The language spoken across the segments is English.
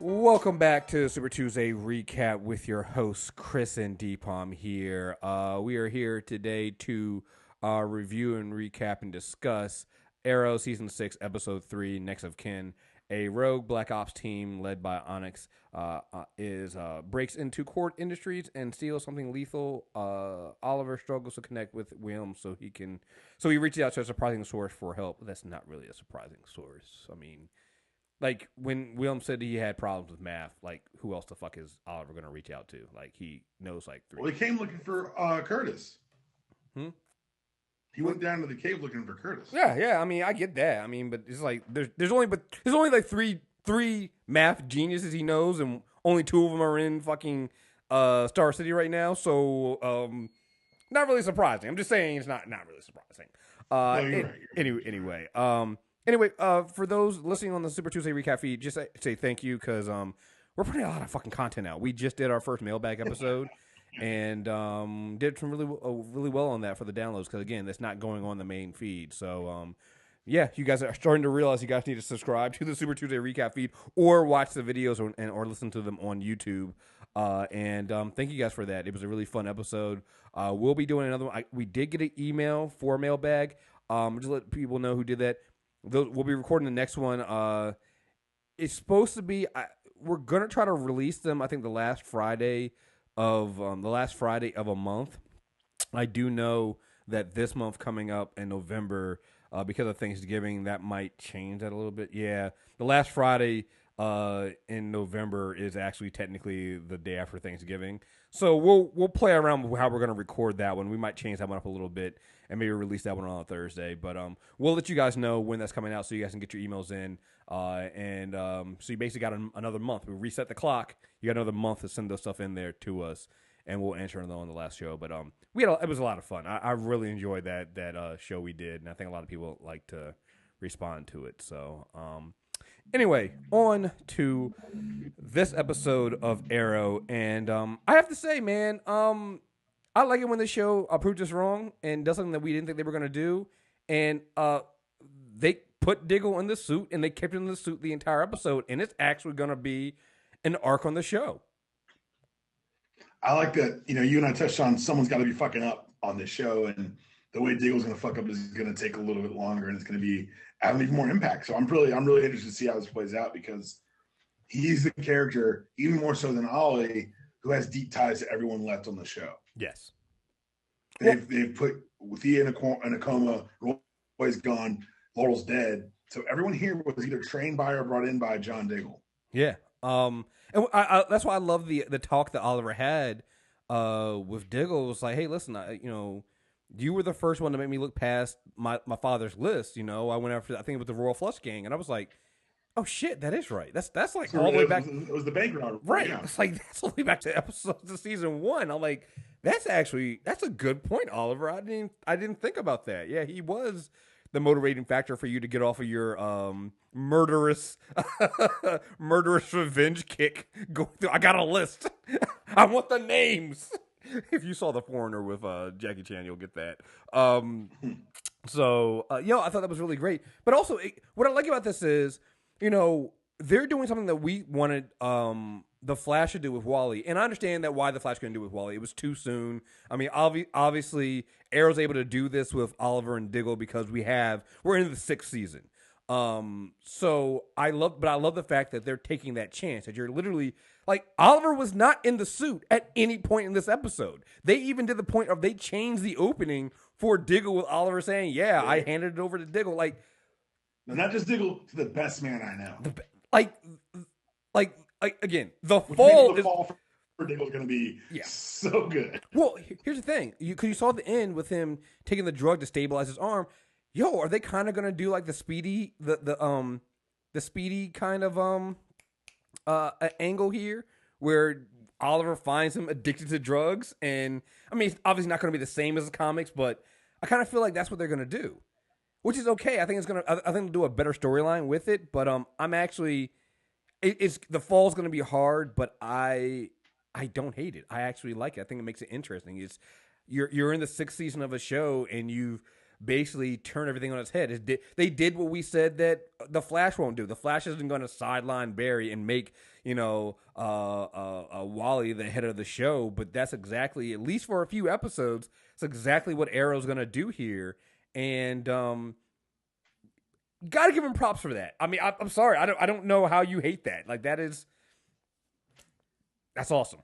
Welcome back to Super Tuesday Recap with your hosts, Kriss and Dpalm here. We are here today to review and recap and discuss Arrow Season 6, Episode 3, Next of Kin. A rogue Black Ops team led by Onyx breaks into Cord Industries and steals something lethal. Oliver struggles to connect with William so he reaches out to a surprising source for help. That's not really a surprising source. I mean, like, when William said he had problems with math, like, who else the fuck is Oliver going to reach out to? Like, he knows, like, three. Well, he came looking for Curtis. He went down to the cave looking for Curtis. Yeah. I mean, I get that. I mean, but it's like, there's only like three math geniuses he knows, and only two of them are in fucking Star City right now. So, not really surprising. I'm just saying it's not really surprising. Anyway, for those listening on the Super Tuesday recap feed, just say thank you because we're putting a lot of fucking content out. We just did our first mailbag episode and did some really well on that for the downloads because, again, that's not going on the main feed. So, yeah, you guys are starting to realize you guys need to subscribe to the Super Tuesday recap feed or watch the videos or listen to them on YouTube. Thank you guys for that. It was a really fun episode. We'll be doing another one. We did get an email for mailbag. Just let people know who did that. We'll be recording the next one. It's supposed to be. We're gonna try to release them. I think the last Friday of a month. I do know that this month coming up in November, because of Thanksgiving, that might change that a little bit. Yeah, the last Friday in November is actually technically the day after Thanksgiving. So we'll play around with how we're gonna record that one. We might change that one up a little bit and maybe release that one on a Thursday. But we'll let you guys know when that's coming out so you guys can get your emails in. So you basically got another month. We reset the clock. You got another month to send those stuff in there to us, and we'll answer them on the last show. But it was a lot of fun. I really enjoyed that show we did, and I think a lot of people like to respond to it. So anyway, on to this episode of Arrow, and I have to say, man, I like it when the show proved us wrong and does something that we didn't think they were going to do. And they put Diggle in the suit, and they kept him in the suit the entire episode, and it's actually going to be an arc on the show. I like that, you and I touched on someone's got to be fucking up on this show, and the way Diggle's going to fuck up is going to take a little bit longer, and it's going to be having even more impact. So I'm really interested to see how this plays out because he's the character, even more so than Ollie, who has deep ties to everyone left on the show. Yes. They've put Thea in a coma, Roy's gone, Laurel's dead. So everyone here was either trained by or brought in by John Diggle. Yeah. And that's why I love the talk that Oliver had with Diggle. It was like, hey, listen, you were the first one to make me look past my father's list. I went after, I think it was the Royal Flush Gang, and I was like, oh shit, that is right. That's like so all the way back. It was the bank robbery. Right. Yeah. It's like that's all the way back to episodes of season 1. I'm like, that's a good point, Oliver. I didn't think about that. Yeah, he was the motivating factor for you to get off of your murderous revenge kick. I got a list. I want the names. If you saw The Foreigner with Jackie Chan, you'll get that. I thought that was really great. But also, what I like about this is, they're doing something that we wanted the Flash to do with Wally. And I understand that why the Flash couldn't do it with Wally. It was too soon. I mean, obviously, Arrow's able to do this with Oliver and Diggle because we're in the 6th season. So I love the fact that they're taking that chance, that you're literally, like, Oliver was not in the suit at any point in this episode. They even did the point of they changed the opening for Diggle with Oliver saying, yeah, I handed it over to Diggle. Like, not just Diggle, to the best man I know. Again, the fall for Diggle is going to be so good. Well, here's the thing. You saw the end with him taking the drug to stabilize his arm. Yo, are they kind of going to do like the speedy, the speedy kind of angle here where Oliver finds him addicted to drugs? And I mean, it's obviously not going to be the same as the comics, but I kind of feel like that's what they're going to do, which is okay. I think they'll do a better storyline with it. But I'm actually, it's the fall's going to be hard, but I don't hate it. I actually like it. I think it makes it interesting. You're in the 6th season of a show, and you've basically turn everything on its head. They did what we said that the Flash won't do. The Flash isn't going to sideline Barry and make Wally the head of the show, but that's exactly, at least for a few episodes, it's exactly what Arrow's going to do here, and got to give him props for that. I mean, I'm sorry, I don't know how you hate that. Like that's awesome.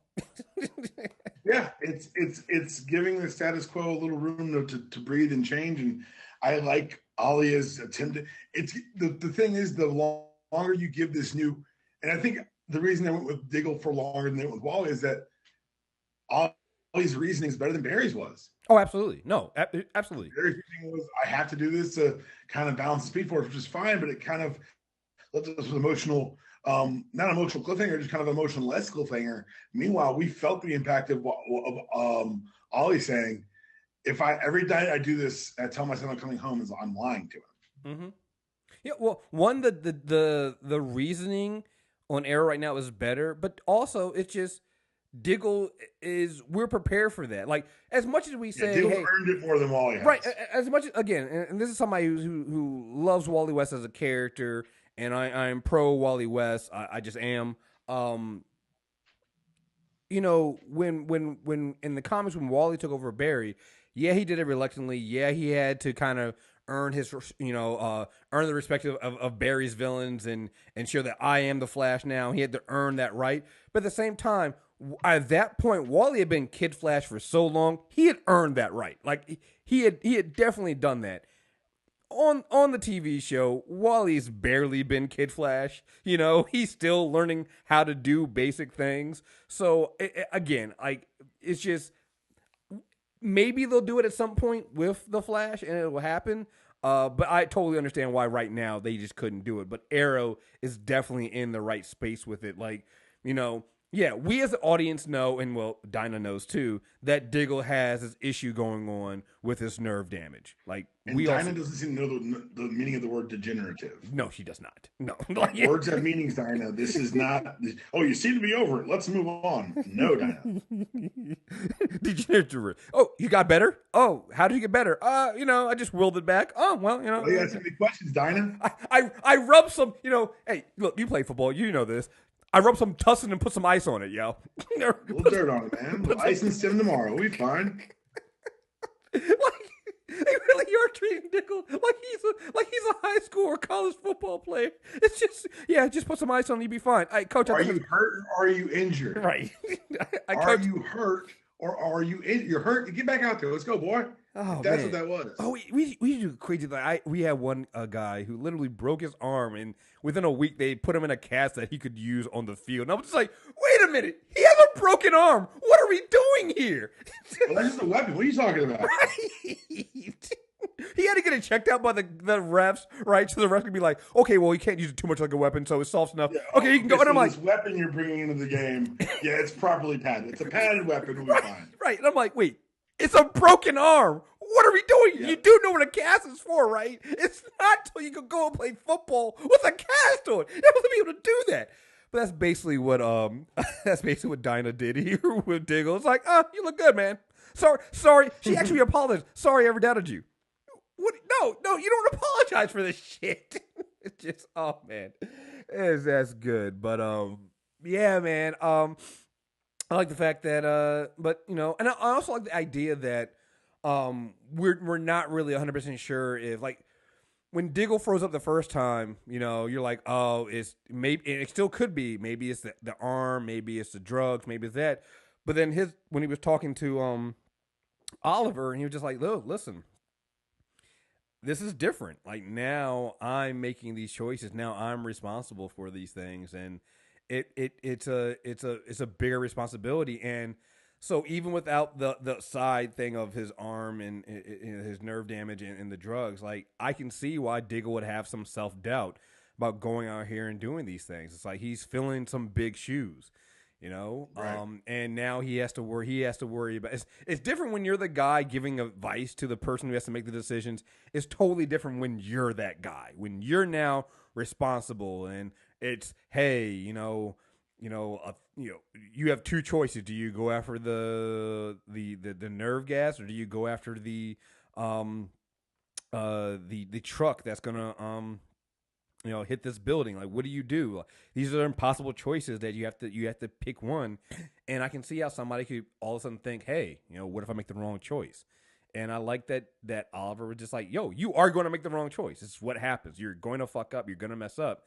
Yeah, it's giving the status quo a little room to breathe and change, and I like Alia's attempt. It's the thing is, the longer you give this new, and I think the reason they went with Diggle for longer than they went with Wally is that Ollie's reasoning is better than Barry's was. Oh, absolutely. No, absolutely. Barry's reasoning was, I have to do this to kind of balance the Speed Force, which is fine, but it kind of left us with emotional. Not emotional cliffhanger, just kind of emotional less cliffhanger. Meanwhile, we felt the impact of Ollie saying, "If every night I do this, I tell myself I'm coming home, is I'm lying to him." Mm-hmm. Yeah, well, one the reasoning on Arrow right now is better, but also it's just Diggle we're prepared for that. Like as much as we say, Diggle hey, earned it more than Wally has. Right. As much as, again, and this is somebody who loves Wally West as a character. And I'm pro Wally West. I just am. When in the comics when Wally took over Barry, yeah, he did it reluctantly. Yeah, he had to kind of earn his earn the respect of Barry's villains and show that I am the Flash now. He had to earn that right. But at the same time, at that point, Wally had been Kid Flash for so long, he had earned that right. Like he had definitely done that. On the TV show, Wally's barely been Kid Flash. He's still learning how to do basic things. So again, it's just maybe they'll do it at some point with the Flash, and it will happen. But I totally understand why right now they just couldn't do it. But Arrow is definitely in the right space with it. Yeah, we as the audience know, and well, Dinah knows too, that Diggle has this issue going on with his nerve damage. And Dinah doesn't seem to know the meaning of the word degenerative. No, she does not. No. Words have meanings, Dinah. This is not, oh, you seem to be over it. Let's move on. No, Dinah. Degenerative. Oh, you got better? Oh, how did you get better? I just willed it back. Oh, well, Well, you got so many questions, Dinah. I rubbed some, hey, look, you play football. You know this. I rubbed some tussin and put some ice on it, yo. A little dirt on it, man. Ice and stem tomorrow. We'll be fine. They really are treating Diggle like he's a high school or college football player. It's just put some ice on, you'll be fine. Coach, are you hurt or are you injured? Right. Are you hurt or are you you're hurt? Get back out there. Let's go, boy. Oh, that's man. what that was. Oh, we do crazy. We had one guy who literally broke his arm, and within a week they put him in a cast that he could use on the field. And I was just like, wait a minute, he has a broken arm. What are we doing here? Well, that's just a weapon. What are you talking about? Right. He had to get it checked out by the refs, right? So the refs could be like, okay, well, you can't use it too much like a weapon, so it's soft enough. Yeah, okay, you can go. And I'm like, this weapon you're bringing into the game, yeah, it's properly padded. It's a padded weapon. We'll be fine. Right. And I'm like, wait. It's a broken arm. What are we doing? Yeah. You do know what a cast is for, right? It's not till you can go and play football with a cast on. You have to be able to do that. But that's basically what Dinah did here with Diggle. It's like, you look good, man. Sorry. She actually apologized. Sorry I ever doubted you. What? No, you don't apologize for this shit. It's just, oh man, that's good. But yeah, man. I like the fact that, but and I also like the idea that we're not really 100% sure if, like, when Diggle froze up the first time, you're like, oh, it's maybe, and it still could be, maybe it's the arm, maybe it's the drugs, maybe it's that. But then when he was talking to Oliver, and he was just like, look, listen, this is different. Like, now I'm making these choices. Now I'm responsible for these things, and it's a bigger responsibility. And so even without the side thing of his arm and his nerve damage and the drugs, like, I can see why Diggle would have some self-doubt about going out here and doing these things. It's like he's filling some big shoes, right. And now he has to worry about it's different when you're the guy giving advice to the person who has to make the decisions. It's totally different when you're that guy, when you're now responsible, and it's, hey, you have two choices. Do you go after the nerve gas, or do you go after the the truck that's gonna hit this building. Like, what do you do? Like, these are impossible choices that you have to pick one. And I can see how somebody could all of a sudden think, hey, what if I make the wrong choice? And I like that Oliver was just like, yo, you are going to make the wrong choice. It's what happens. You're going to fuck up. You're going to mess up.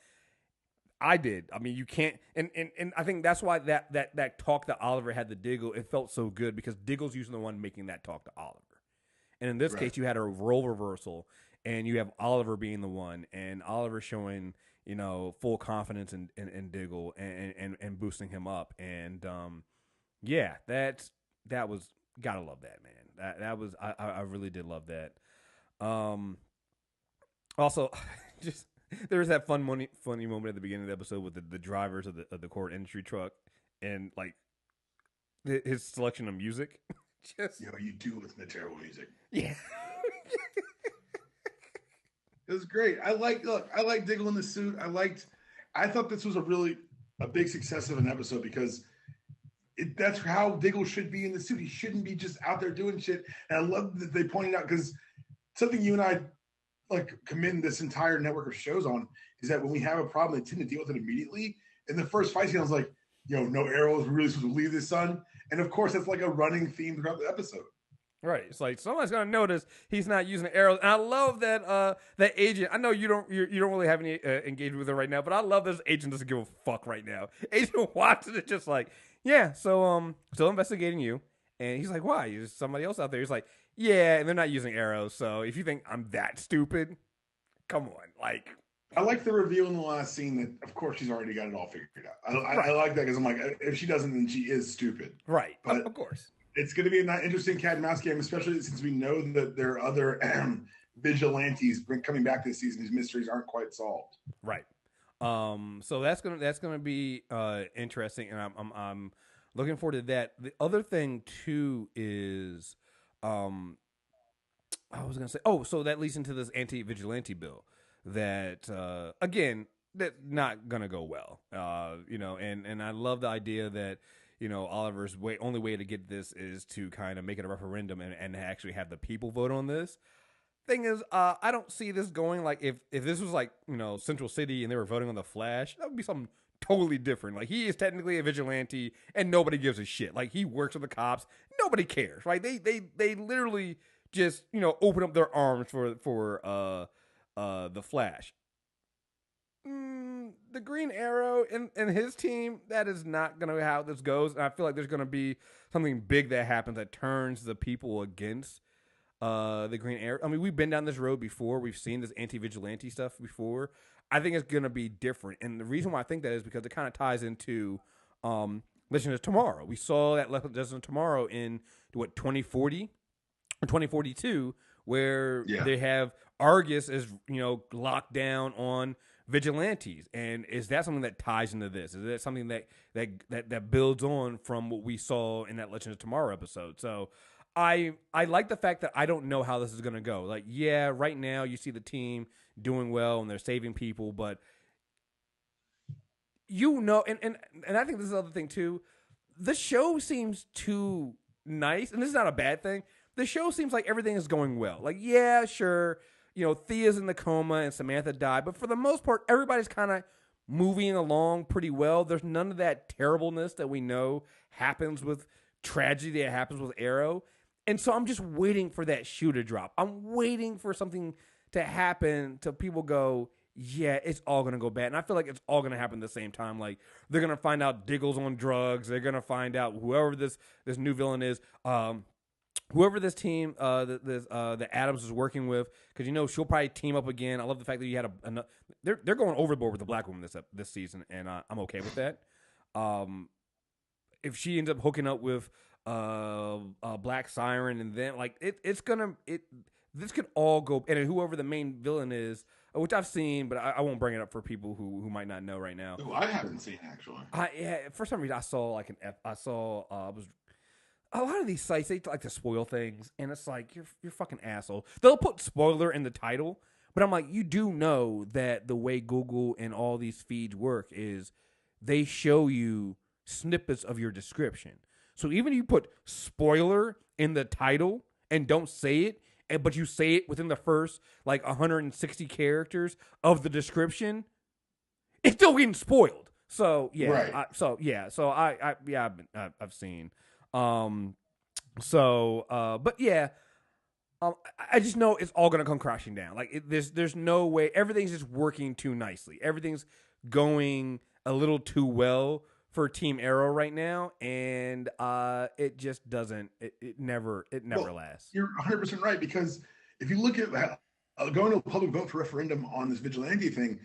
I did. I mean, you can't. And I think that's why that talk that Oliver had to Diggle, it felt so good because Diggle's using the one making that talk to Oliver. And in this case, you had a role reversal, and you have Oliver being the one, and Oliver showing full confidence in Diggle and boosting him up. And that was, gotta love that, man. That was, I really did love that. Also, just there was that funny moment at the beginning of the episode with the drivers of the core industry truck and like his selection of music. Just you do listen to terrible music. Yeah. It was great. I like Diggle in the suit. I thought this was a big success of an episode because that's how Diggle should be in the suit. He shouldn't be just out there doing shit. And I love that they pointed out, because something you and I commend this entire network of shows on is that when we have a problem, they tend to deal with it immediately. In the first fight scene, I was like, no arrows. We're really supposed to leave the sun. And of course, that's like a running theme throughout the episode. Right. It's like someone's gonna notice he's not using arrows. And I love that that agent. I know you don't really have any engagement with her right now, but I love this agent doesn't give a fuck right now. Agent Watson is just like, yeah, so still investigating you. And he's like, why? There's somebody else out there. He's like, yeah, and they're not using arrows. So if you think I'm that stupid, come on. Like, I like the reveal in the last scene that, of course, she's already got it all figured out. I like that because I'm like, if she doesn't, then she is stupid. Right. But of course. It's going to be an interesting cat and mouse game, especially since we know that there are other vigilantes coming back this season. These mysteries aren't quite solved. Right. So that's gonna be interesting, and I'm looking forward to that. The other thing too is, I was gonna say, so that leads into this anti-vigilante bill that again, that's not gonna go well. And I love the idea that Oliver's only way to get this is to kind of make it a referendum and actually have the people vote on this. Thing is, I don't see this going like if this was like Central City and they were voting on the Flash, that would be something totally different. Like, he is technically a vigilante and nobody gives a shit. Like, he works with the cops, nobody cares, right? They literally just open up their arms for the Flash. The Green Arrow and his team, that is not going to be how this goes. And I feel like there's going to be something big that happens that turns the people against the Green Arrow. I mean, we've been down this road before. We've seen this anti-vigilante stuff before. I think it's going to be different. And the reason why I think that is because it kind of ties into Legend of Tomorrow. We saw that Legend of Tomorrow in, 2040 or 2042, where they have Argus is, locked down on vigilantes. And is that something that ties into this? Is that something that builds on from what we saw in that Legend of Tomorrow episode? So I like the fact that I don't know how this is going to go. Like, yeah, right now you see the team doing well and they're saving people, but and I think this is the other thing too. The show seems too nice, and this is not a bad thing. The show seems like everything is going well. Like, yeah, sure, Thea's in the coma and Samantha died, but for the most part, everybody's kind of moving along pretty well. There's none of that terribleness that we know happens with tragedy that happens with Arrow. And so I'm just waiting for that shoe to drop. I'm waiting for something to happen till people go, yeah, it's all going to go bad. And I feel like it's all going to happen at the same time. Like, they're going to find out Diggle's on drugs. They're going to find out whoever this new villain is, whoever this team that Adams is working with, because she'll probably team up again. I love the fact that you had they're going overboard with the black woman this season, and I'm okay with that. If she ends up hooking up with Black Siren, and then this could all go, and then whoever the main villain is, which I've seen, but I won't bring it up for people who might not know right now. Ooh, I haven't seen actually. For some reason I saw a lot of these sites, they like to spoil things, and it's like, you're fucking asshole. They'll put spoiler in the title, but I'm like, you do know that the way Google and all these feeds work is they show you snippets of your description. So even if you put spoiler in the title and don't say it, but you say it within the first like 160 characters of the description, it's still getting spoiled. So yeah, Right. I've seen. But yeah, I just know it's all gonna come crashing down. Like there's no way. Everything's just working too nicely. Everything's going a little too well for Team Arrow right now, and it just doesn't. It never lasts. You're 100% right, because if you look at going to a public vote for referendum on this vigilante thing,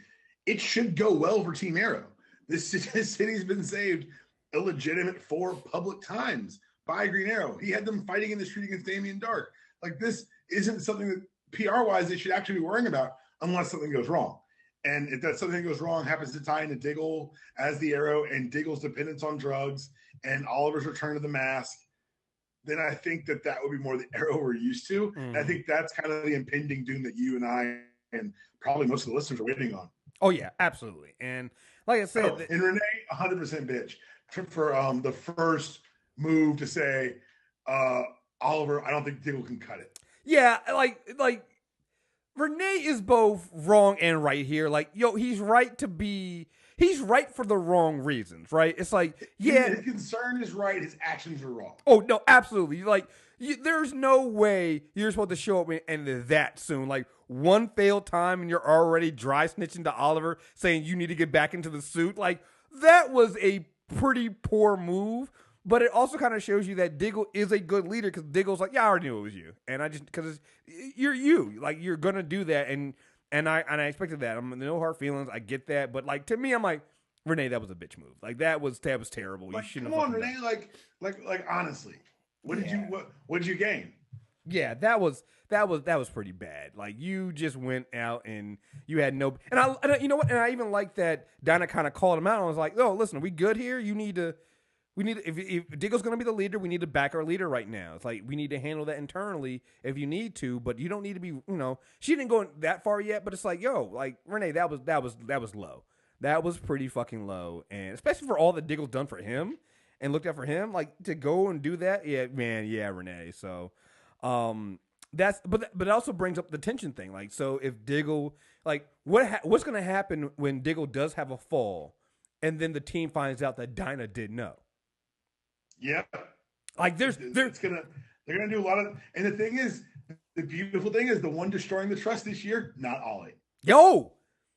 it should go well for Team Arrow. This city's been saved illegitimate 4 public times by Green Arrow. He had them fighting in the street against Damien Dark. Like, this isn't something that PR-wise they should actually be worrying about unless something goes wrong. And if that something goes wrong happens to tie into Diggle as the Arrow and Diggle's dependence on drugs and Oliver's return to the mask, then I think that would be more the Arrow we're used to. And I think that's kind of the impending doom that you and I and probably most of the listeners are waiting on. Oh, yeah, absolutely. And like I said... and Renee, 100% bitch for the first move to say, Oliver, I don't think Diggle can cut it. Yeah, like Renee is both wrong and right here. Like, he's right for the wrong reasons, right? It's like, yeah. His concern is right. His actions are wrong. Oh, no, absolutely. Like, there's no way you're supposed to show up and that soon. Like, one failed time and you're already dry snitching to Oliver saying you need to get back into the suit. Like, that was a pretty poor move. But it also kind of shows you that Diggle is a good leader, because Diggle's like, yeah, I already knew it was you, and because you're you, like, you're gonna do that, and I expected that. I'm no hard feelings, I get that, but like, to me, I'm like, Renee, that was a bitch move. Like, that was terrible. Like, you shouldn't. Come on, Renee. Like honestly, what did you gain? Yeah, that was pretty bad. Like, you just went out and you had no, and you know what? And I even like that Dinah kind of called him out. And I was like, oh, listen, are we good here? If Diggle's going to be the leader, we need to back our leader right now. It's like, we need to handle that internally if you need to, but you don't need to be, she didn't go that far yet, but it's like, like, Renee, that was low. That was pretty fucking low. And especially for all that Diggle's done for him and looked out for him, like, to go and do that. Yeah, man. Yeah, Renee. So, but it also brings up the tension thing. Like, so if Diggle, like, what's going to happen when Diggle does have a fall and then the team finds out that Dinah did know? Yeah, like they're gonna do a lot of, and the thing is, the beautiful thing is, the one destroying the trust this year, not Ollie. Yo,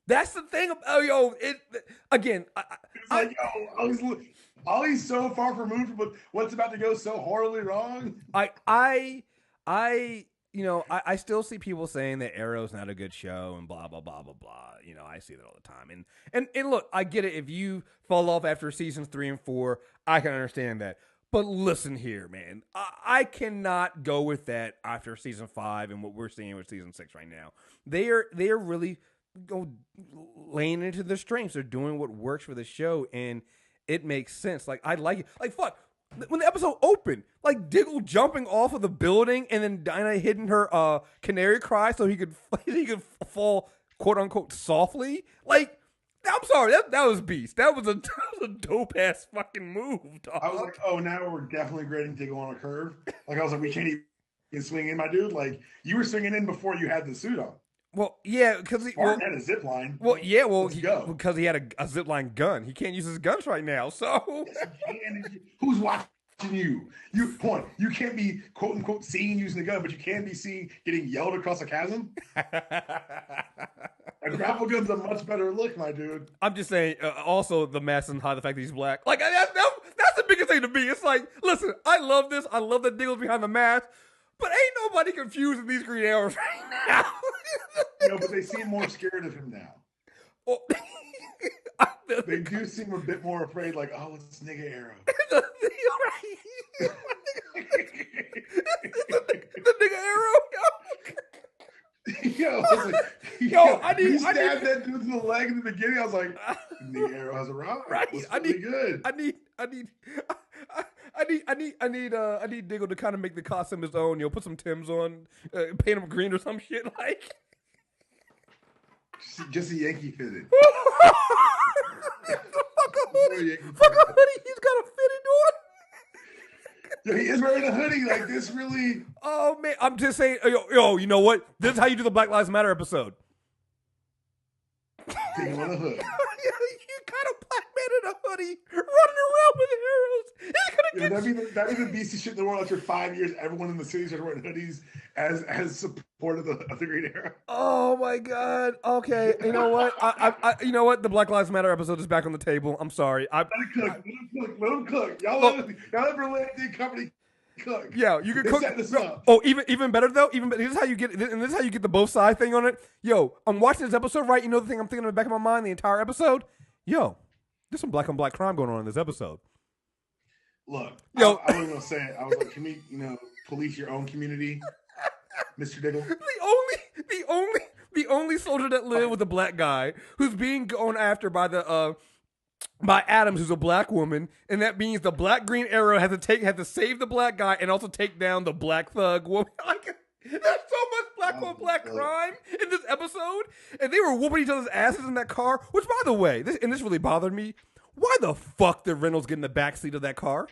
that's the thing. Ollie's so far removed from what's about to go so horribly wrong. I still see people saying that Arrow's not a good show and blah blah blah blah blah. I see that all the time. And look, I get it. If you fall off after seasons 3 and 4, I can understand that. But listen here, man. I cannot go with that after season 5 and what we're seeing with season 6 right now. They are really laying into their strengths. They're doing what works for the show, and it makes sense. Like, I like it. Like, fuck. When the episode opened, like, Diggle jumping off of the building and then Dinah hitting her canary cry so he could fall, quote unquote, softly. Like, I'm sorry, that was beast. That was a dope ass fucking move, dog. I was like, oh, now we're definitely grading Diggle on a curve. Like, I was like, we can't even swing in, my dude. Like, you were swinging in before you had the suit on. Well, yeah, because he had a zip line. Well, yeah, because he had a zip line gun. He can't use his guns right now. So who's watching you? You can't be quote unquote seen using the gun, but you can be seen getting yelled across a chasm. A grapple gun's a much better look, my dude. I'm just saying. Also, the mask and hide the fact that he's black. Like, that's the biggest thing to me. It's like, listen, I love this. I love that Diggle's behind the mask. But ain't nobody confusing these Green Arrows right now. No, but they seem more scared of him now. Well, they do seem a bit more afraid, like, oh, it's nigga Arrow. the nigga Arrow? I stabbed that dude in the leg in the beginning. I was like, nigga Arrow has arrived. Right. I need Diggle to kind of make the costume his own. Put some Timbs on, paint him green or some shit like. Just a Yankee fitted. Fuck a hoodie. He's got a fitted on. Yo, he is wearing a hoodie. Like this, really. Oh man, I'm just saying. Yo, you know what? This is how you do the Black Lives Matter episode. Diggle in a hood. You got a black man in a hoodie running around with arrows. He's gonna get. That'd be the beastest shit in the world. After 5 years, everyone in the city started wearing hoodies as support of the Green Arrow. Oh my god. Okay. You know what? You know what? The Black Lives Matter episode is back on the table. I'm sorry. Let him cook. Y'all let Berlin Company cook. Yeah, you can cook. This up. Oh, even better though. This is how you get. And this is how you get the both side thing on it. Yo, I'm watching this episode, right? You know the thing I'm thinking in the back of my mind the entire episode. Yo, there's some black on black crime going on in this episode. Look, yo, I wasn't gonna say it. I was like, can we, police your own community, Mr. Diggle? The only soldier that lived with a black guy who's being gone after by by Adams, who's a black woman, and that means the Black Green Arrow had to save the black guy and also take down the black thug woman. There's so much black on black crime in this episode, and they were whooping each other's asses in that car. Which, by the way, this really bothered me. Why the fuck did Reynolds get in the backseat of that car?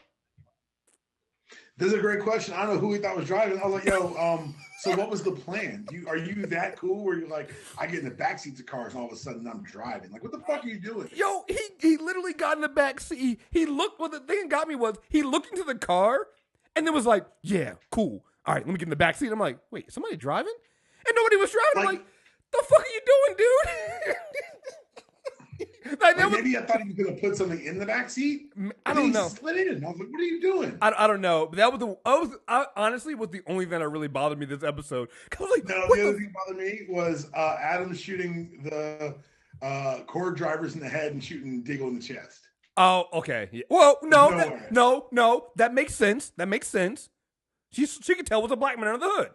This is a great question. I don't know who he thought was driving. I was like, yo, so what was the plan? Are you that cool where you're like, I get in the backseats of cars and all of a sudden I'm driving? Like, what the fuck are you doing? Yo, he literally got in the backseat. He looked, what the thing that got me was, he looked into the car and then was like, yeah, cool. All right, let me get in the backseat. I'm like, wait, somebody driving? And nobody was driving. I'm like, the fuck are you doing, dude? Maybe I thought he was going to put something in the back seat. I don't know. He slid in. I was like, what are you doing? I don't know. But that was honestly was the only thing that really bothered me this episode. I was like, no, the other thing that bothered me was Adam shooting the Cord drivers in the head and shooting Diggle in the chest. Oh, okay. Yeah. Well, no. That makes sense. She could tell it was a black man under the hood.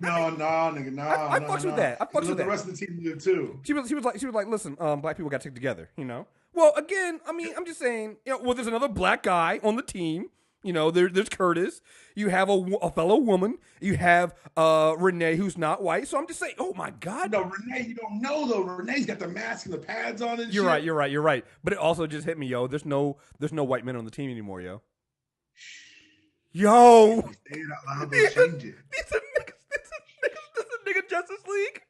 No, nigga, no. I fucks with that. I fucks with that. The rest of the team did too. She was like, listen, black people got to stick together, Well, again, I mean, I'm just saying, there's another black guy on the team. There's Curtis. You have a fellow woman. You have Renee, who's not white. So I'm just saying, oh my god. No, Renee, you don't know though. Renee's got the mask and the pads on and You're right. But it also just hit me, yo. There's no white men on the team anymore, yo. Yo. Say it out loud, they'll change it. This is nigga Justice League.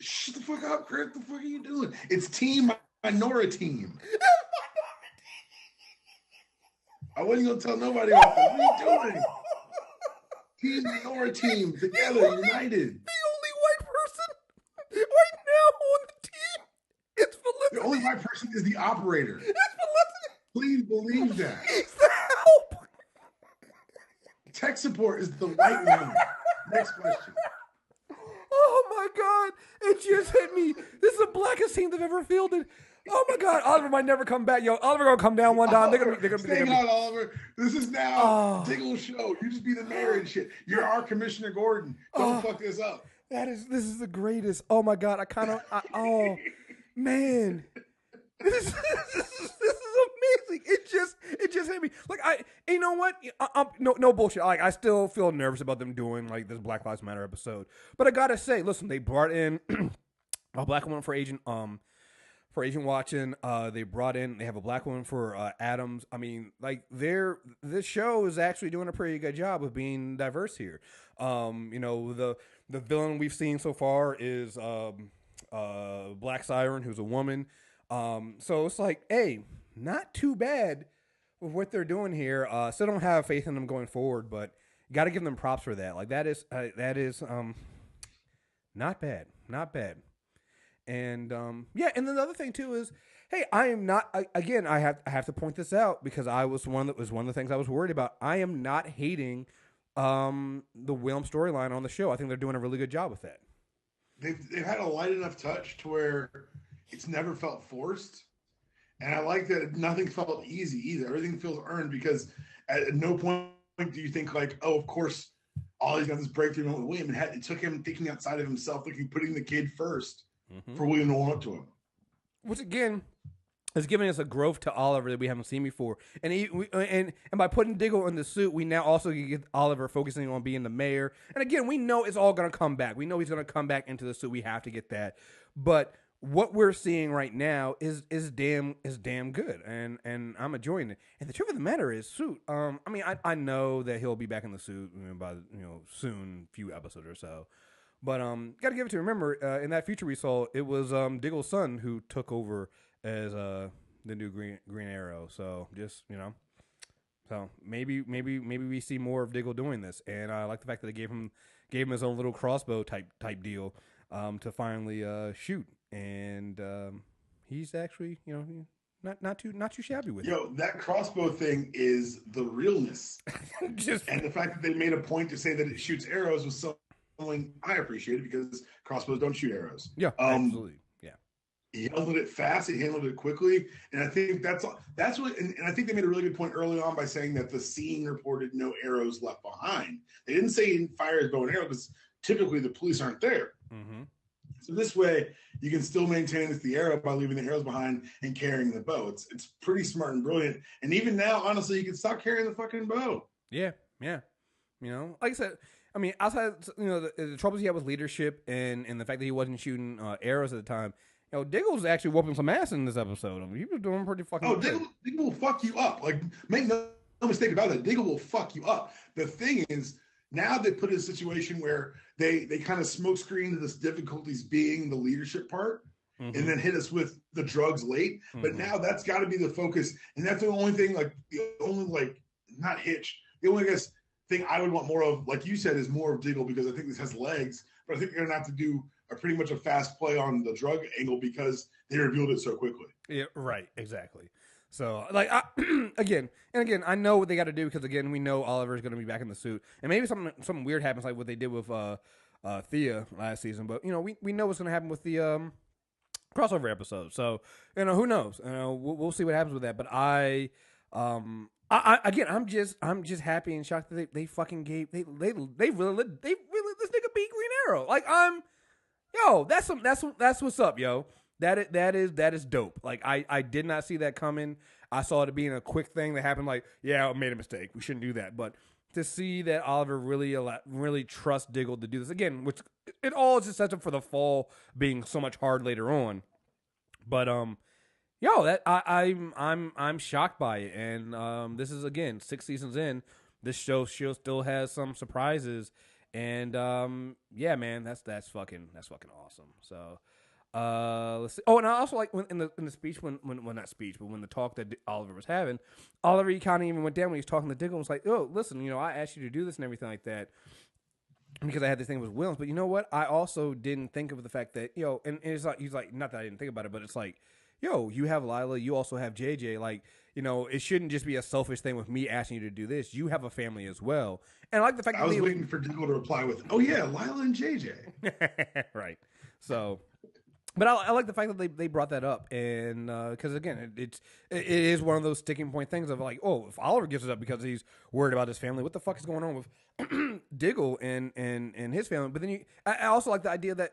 Shut the fuck up, Chris. What the fuck are you doing? It's Team Minority Team. I wasn't gonna tell nobody about that. What are you doing? Team Minority Team together, united. The only white person right now on the team is Felicity. The only white person is the operator. It's Felicity. Please believe that. It's the help. Tech support is the white woman. Next question. Oh my god! It just hit me. This is the blackest team they've ever fielded. Oh my god! Oliver might never come back, yo. Oliver gonna come down one time. They're gonna be. Oliver. This is now Diggle's show. You just be the mayor and shit. You're our Commissioner Gordon. Don't fuck this up. This is the greatest. Oh my god! Oh man. This is amazing. It just hit me. Like you know what? No bullshit. Like I still feel nervous about them doing like this Black Lives Matter episode. But I gotta say, listen, they brought in a black woman for Agent Watson. They have a black woman for Adams. I mean, like this show is actually doing a pretty good job of being diverse here. The villain we've seen so far is Black Siren, who's a woman. So it's like, hey, not too bad with what they're doing here. Still don't have faith in them going forward, but got to give them props for that. Like that is not bad. And yeah, and then the other thing too is, hey, I am not. Again, I have to point this out because that was one of the things I was worried about. I am not hating the Willem storyline on the show. I think they're doing a really good job with that. They've had a light enough touch to where it's never felt forced, and I like that nothing felt easy either. Everything feels earned because at no point do you think like, oh, of course, Ollie's got this breakthrough moment with William. It took him thinking outside of himself, putting the kid first for William to walk up to him. Which again is giving us a growth to Oliver that we haven't seen before, and by putting Diggle in the suit, we now also get Oliver focusing on being the mayor. And again, we know it's all going to come back. We know he's going to come back into the suit. We have to get that, but what we're seeing right now is damn good, and I'm enjoying it. And the truth of the matter is, suit. I mean, I know that he'll be back in the suit by soon, few episodes or so. But gotta give it to him. Remember in that future we saw, it was Diggle's son who took over as the new Green Arrow. So just so maybe we see more of Diggle doing this. And I like the fact that they gave him his own little crossbow type deal to finally shoot. And he's actually not too shabby with it. That crossbow thing is the realness. And the fact that they made a point to say that it shoots arrows was something I appreciated, because crossbows don't shoot arrows. Yeah, absolutely. Yeah. He handled it fast. He handled it quickly. And I think that's what, and I think they made a really good point early on by saying that the scene reported no arrows left behind. They didn't say he didn't fire his bow and arrow, because typically the police aren't there. Mm-hmm. So this way, you can still maintain it's the arrow by leaving the arrows behind and carrying the bow. It's pretty smart and brilliant. And even now, honestly, you can stop carrying the fucking bow. Yeah. Like I said, I mean, outside the troubles he had with leadership and the fact that he wasn't shooting arrows at the time, Diggle was actually whooping some ass in this episode. I mean, he was doing pretty fucking good. Diggle will fuck you up. Like, make no mistake about that. Diggle will fuck you up. The thing is, now they put in a situation where they kind of smokescreen this difficulties being the leadership part, and then hit us with the drugs late. But now that's got to be the focus, and that's the only thing. Not hitch. The only thing I would want more of, like you said, is more of Diggle, because I think this has legs. But I think they're gonna have to do pretty much a fast play on the drug angle, because they revealed it so quickly. Yeah, right, exactly. So, again, I know what they got to do, because again, we know Oliver's going to be back in the suit, and maybe something weird happens, like what they did with Thea last season. But we know what's going to happen with the crossover episode. So who knows? We'll see what happens with that. But I'm just happy and shocked that they fucking gave they really let this nigga beat Green Arrow. Like that's what's up, yo. That is dope. Like I did not see that coming. I saw it being a quick thing that happened. Like, yeah, I made a mistake. We shouldn't do that. But to see that Oliver really trusts Diggle to do this again, which it all just sets up for the fall being so much hard later on. But that I'm shocked by it. And this is again 6 seasons in. This show still has some surprises. And yeah, man, that's fucking awesome. So. Let's see. Oh, and I also like when in the speech when not speech, but when the talk that Oliver was having, Oliver, he kind of even went down when he was talking to Diggle and was like, "Oh, listen, I asked you to do this and everything like that because I had this thing with Williams, but you know what? I also didn't think of the fact that and it's like he's like, not that I didn't think about it, but it's like, you have Lila, you also have JJ, like it shouldn't just be a selfish thing with me asking you to do this. You have a family as well, and I like the fact I was waiting for Diggle to reply with, "Oh yeah, Lila and JJ." Right. So. But I like the fact that they brought that up, and because again, it is one of those sticking point things of like, oh, if Oliver gives it up because he's worried about his family, what the fuck is going on with Diggle and his family? But then I also like the idea that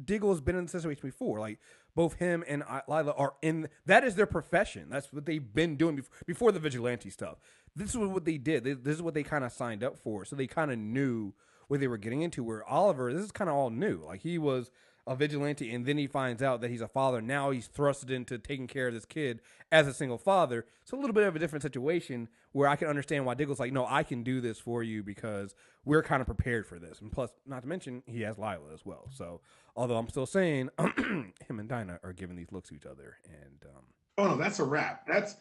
Diggle has been in the situation before, like both him and Lila are in. That is their profession. That's what they've been doing before the vigilante stuff. This is what they did. This is what they kind of signed up for. So they kind of knew what they were getting into. Where Oliver, this is kind of all new. Like he was a vigilante, and then he finds out that he's a father. Now he's thrusted into taking care of this kid as a single father. It's a little bit of a different situation where I can understand why Diggle's like, no, I can do this for you because we're kind of prepared for this. And plus, not to mention, he has Lila as well. So, although I'm still saying him and Dinah are giving these looks to each other. And oh no, that's a wrap. That's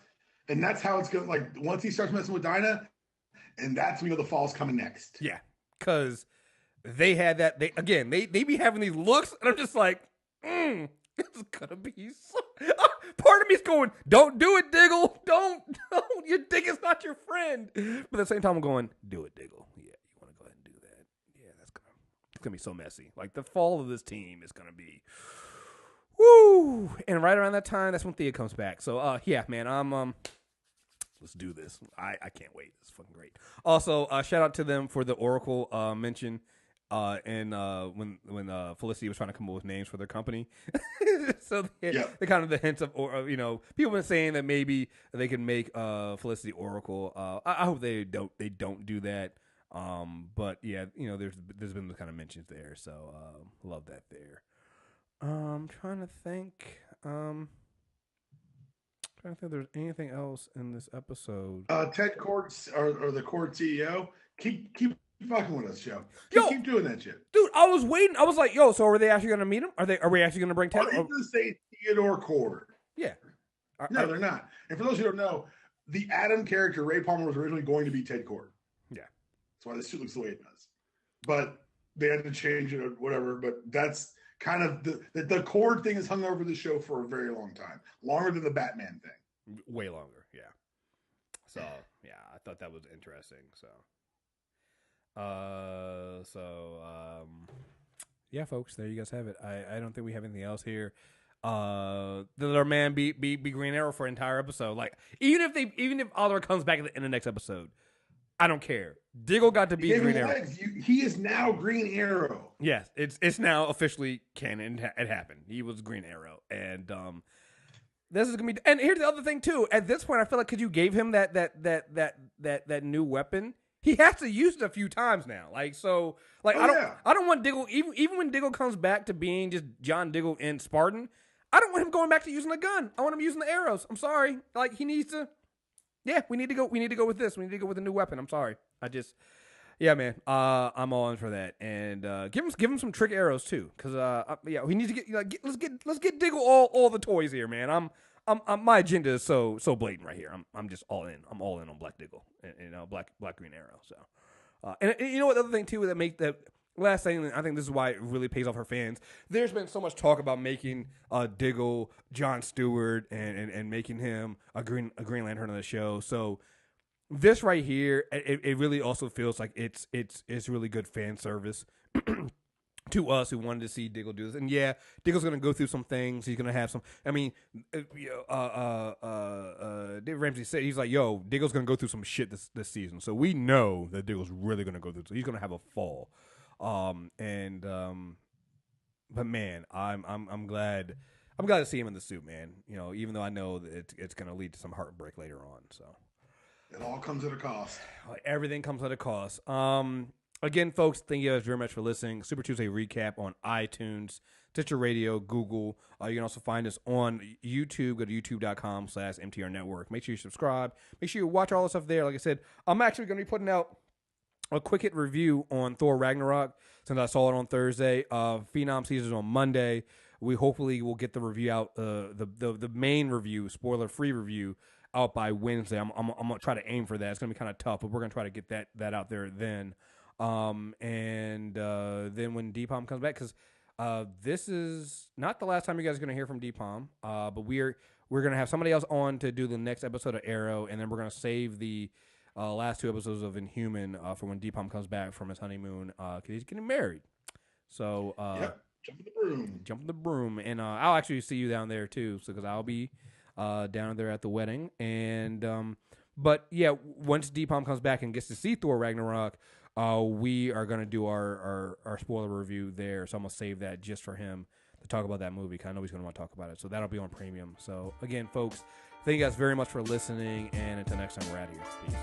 how it's going. Like once he starts messing with Dinah, and that's when the fall's coming next. Yeah, because they had that. They be having these looks, and I'm just like, it's gonna be so. Part of me is going, don't do it, Diggle. Don't. Your dick is not your friend. But at the same time, I'm going, do it, Diggle. Yeah, you want to go ahead and do that. Yeah, it's gonna be so messy. Like the fall of this team is gonna be, woo. And right around that time, that's when Thea comes back. So, yeah, man, I'm let's do this. I can't wait. It's fucking great. Also, shout out to them for the Oracle mention. And when Felicity was trying to come up with names for their company, so they kind of the hints of, or people have been saying that maybe they can make Felicity Oracle. I hope they don't do that. But yeah, there's been the kind of mentions there, so love that there. I'm trying to think. Trying to think if there's anything else in this episode. Ted Courts or the Court CEO. Keep fucking with us, Joe. Yo, Keep doing that shit. dude, I was waiting. I was like, yo, so are they actually gonna meet him? Are we actually gonna bring Ted? Are they gonna say Theodore Court? Yeah. No, they're not. And for those who don't know, the Adam character, Ray Palmer, was originally going to be Ted Court. Yeah. That's why this suit looks the way it does. But they had to change it or whatever. But that's kind of the Court thing has hung over the show for a very long time. Longer than the Batman thing. Way longer, yeah. So, yeah, I thought that was interesting. Yeah, folks, there you guys have it. I don't think we have anything else here. Did our man be Green Arrow for an entire episode? Like, even if Oliver comes back at the end of the next episode, I don't care. Diggle got to be Green Arrow. He is now Green Arrow. Yes, it's now officially canon. It happened. He was Green Arrow, and this is gonna be. And here's the other thing too. At this point, I feel like because you gave him that new weapon, he has to use it a few times now. Like so, like I don't want Diggle even when Diggle comes back to being just John Diggle in Spartan. I don't want him going back to using a gun. I want him using the arrows. I'm sorry. Like he needs to. Yeah, we need to go with this. We need to go with a new weapon. I'm sorry. Yeah, man. I'm all in for that, and give him some trick arrows too, because yeah, we need to get let's get Diggle all the toys here, man. My agenda is so blatant right here. I'm just all in. I'm all in on Black Diggle and Black Green Arrow. So, and you know what? The other thing too that last thing, I think this is why it really pays off her fans. There's been so much talk about making Diggle Jon Stewart and making him a Green Lantern on the show. So this right here, it really also feels like it's really good fan service to us who wanted to see Diggle do this. And yeah, Diggle's gonna go through some things. He's gonna have some. I mean, Dave Ramsey said he's like, "Yo, Diggle's gonna go through some shit this season." So we know that Diggle's really gonna go through. So he's gonna have a fall. But man, I'm glad to see him in the suit, man. You know, even though I know that it's gonna lead to some heartbreak later on. So it all comes at a cost. Everything comes at a cost. Again, folks, thank you guys very much for listening. Super Tuesday recap on iTunes, Stitcher Radio, Google. You can also find us on YouTube. Go to youtube.com/MTR Network. Make sure you subscribe. Make sure you watch all the stuff there. Like I said, I'm actually going to be putting out a quick hit review on Thor Ragnarok since I saw it on Thursday. Phenom season on Monday. We hopefully will get the review out, the main review, spoiler-free review, out by Wednesday. I'm gonna try to aim for that. It's gonna be kind of tough, but we're gonna try to get that out there then. Then when Dpalm comes back, because this is not the last time you guys are gonna hear from Dpalm. But we're gonna have somebody else on to do the next episode of Arrow, and then we're gonna save the last 2 episodes of Inhuman for when Dpalm comes back from his honeymoon, because he's getting married. So jump in the broom, and I'll actually see you down there too. So because I'll be down there at the wedding, and but yeah, once Dpalm comes back and gets to see Thor Ragnarok, we are gonna do our spoiler review there. So I'm gonna save that just for him to talk about that movie, because I know he's gonna want to talk about it. So that'll be on premium. So again, folks, thank you guys very much for listening, and until next time, we're out of here. Peace.